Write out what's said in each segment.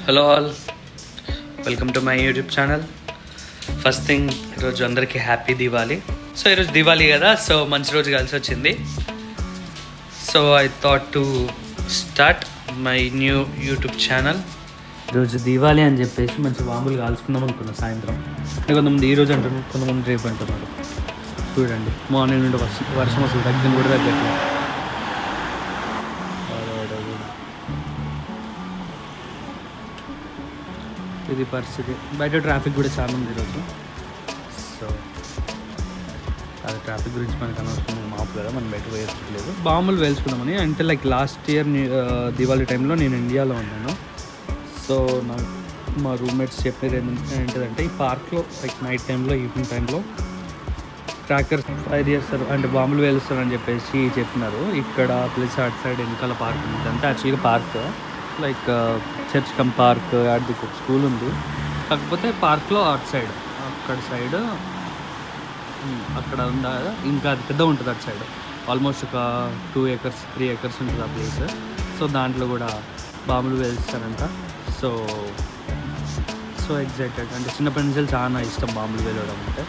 Hello all, welcome to my YouTube channel. First thing, ఈరోజు అందరికీ happy Diwali. So ఈరోజు దివాళీ కదా, సో మంచి రోజు కలిసి వచ్చింది. So I thought to start my new YouTube channel. ఈరోజు దివాళీ అని చెప్పేసి మంచి బాంబులు కాల్చుకుందాం అనుకున్నాను సాయంత్రం. కొంతమంది ఈరోజు అంటున్నారు, కొంతమంది రేపు అంటున్నారు. చూడండి, మార్నింగ్ నుండి వర్షం అసలు తగ్గింది కూడా తగ్గట్లేదు. ఇది పరిస్థితి. బయట ట్రాఫిక్ కూడా చాలా ఉంది ఈరోజు. సో అది ట్రాఫిక్ గురించి మనకు అనవసరం, మాపు కదా, మనం బయట వేసుకోలేదు. బాంబులు వేల్చుకున్నామని. అంటే లైక్ లాస్ట్ ఇయర్ దివాళీ టైంలో నేను ఇండియాలో ఉన్నాను. సో మా రూమ్మేట్స్ చెప్పేది ఏంటంటే, ఈ పార్క్లో లైక్ నైట్ టైంలో, ఈవినింగ్ టైంలో క్రాకర్స్ ఫైర్ చేస్తారు, అంటే బాంబులు వేలుస్తారని చెప్పేసి చెప్పినారు. ఇక్కడ ప్లస్ అటు సైడ్ వెనకాల పార్క్ ఉంది. అంటే యాక్చువల్గా park like church come park, అది స్కూల్ ఉంది. కాకపోతే పార్క్లో అటు సైడ్, అక్కడ సైడ్ అక్కడ ఉందా, ఇంకా అది పెద్ద ఉంటుంది అటు సైడ్. ఆల్మోస్ట్ ఒక 2 acres 3 acres ఉంటుంది ఆ ప్లేస్. సో దాంట్లో కూడా బాంబులు వేలుస్తారంట. So excited. అంటే చిన్నప్పటి నుంచి చాలా ఇష్టం బాంబులు వేలడం అంటే.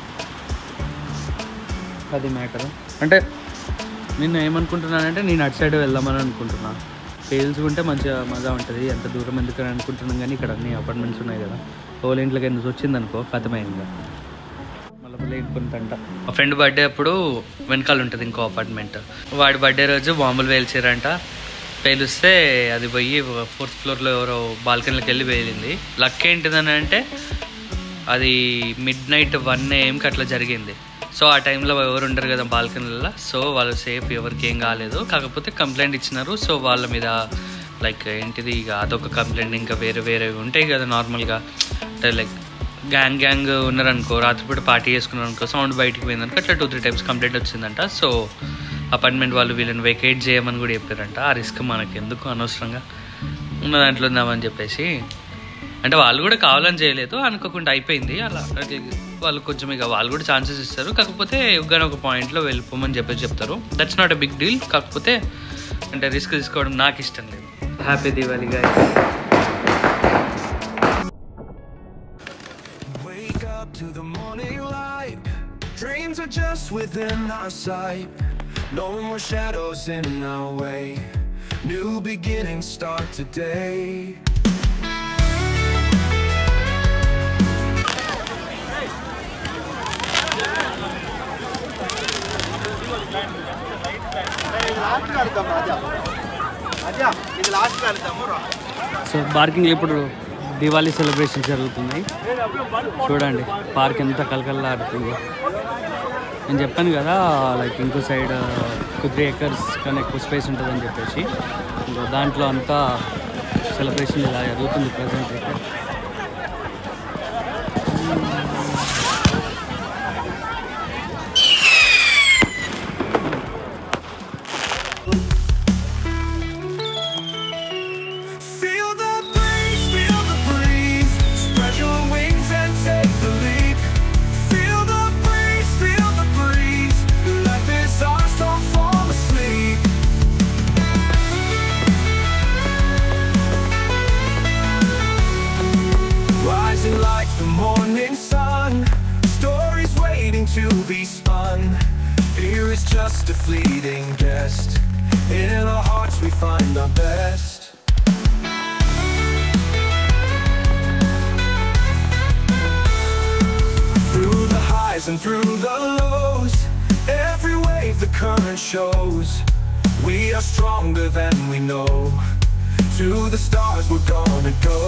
అది మ్యాటర్. అంటే నేను ఏమనుకుంటున్నానంటే, నేను అటు సైడ్ వెళ్దామని అనుకుంటున్నాను. పేల్చుకుంటే మంచిగా మజా ఉంటుంది. ఎంత దూరం ఎందుకని అనుకుంటున్నాం, కానీ ఇక్కడ అన్ని అపార్ట్మెంట్స్ ఉన్నాయి కదా. ఓళ్ళ ఇంట్లోకి ఎందుకు వచ్చిందనుకో కథమైంది. మళ్ళీ లేకుంటంట. మా ఫ్రెండ్ బర్త్డే అప్పుడు వెనకాల ఉంటుంది ఇంకో అపార్ట్మెంట్. వాడి బర్త్డే రోజు బాంబులు పేల్చారంట. పేలుస్తే అది పోయి 4th floorలో ఎవరో బాల్కనీలోకి వెళ్ళి పేలింది. లక్ ఏంటిదని అంటే, అది midnight 1 AM అట్లా జరిగింది. సో ఆ టైంలో ఎవరు ఉండరు కదా బాల్కనీలలో. సో వాళ్ళు సేఫ్, ఎవరికి ఏం కాలేదు. కాకపోతే కంప్లైంట్ ఇచ్చినారు. సో వాళ్ళ మీద లైక్ ఏంటిది, ఇక అదొక కంప్లైంట్. ఇంకా వేరే ఉంటాయి కదా నార్మల్గా. అంటే లైక్ గ్యాంగ్ ఉన్నారనుకో, రాత్రిపూట పార్టీ చేసుకున్నారనుకో, సౌండ్ బయటికి పోయిందనుకో, అట్లా 2-3 times కంప్లైంట్ వచ్చిందంట. సో అపార్ట్మెంట్ వాళ్ళు వీళ్ళని వెకేట్ చేయమని కూడా చెప్పారంట. ఆ రిస్క్ మనకి ఎందుకు, అనవసరంగా ఉన్న దాంట్లో ఉందామని చెప్పేసి. అంటే వాళ్ళు కూడా కావాలని చేయలేదు, అనుకోకుండా అయిపోయింది అలా. వాళ్ళు కొంచెం ఇక వాళ్ళు కూడా ఛాన్సెస్ ఇస్తారు. కాకపోతే కానీ ఒక పాయింట్లో వెళ్ళిపోమని చెప్తారు. That's not a big deal. కాకపోతే అంటే రిస్క్ తీసుకోవడం నాకు ఇష్టం లేదు. Happy Diwali guys. To the morning light, dreams are just within our sight. No more shadows in our way. New beginnings start today. So parking ఇప్పుడు దివాళీ సెలబ్రేషన్ జరుగుతున్నాయి. చూడండి park ఎంత కలకల్లాడుతుంది. నేను చెప్పాను కదా లైక్ ఇంకో సైడ్ 3 acres కన్నా ఎక్కువ స్పేస్ ఉంటుందని చెప్పేసి. దాంట్లో అంతా సెలబ్రేషన్ ఇలా జరుగుతుంది ప్రజెంట్ అయితే. To be spun, fear is just a fleeting guest. In our hearts we find our best. Through the highs and through the lows, every wave the current shows, we are stronger than we know. To the stars we're gonna go.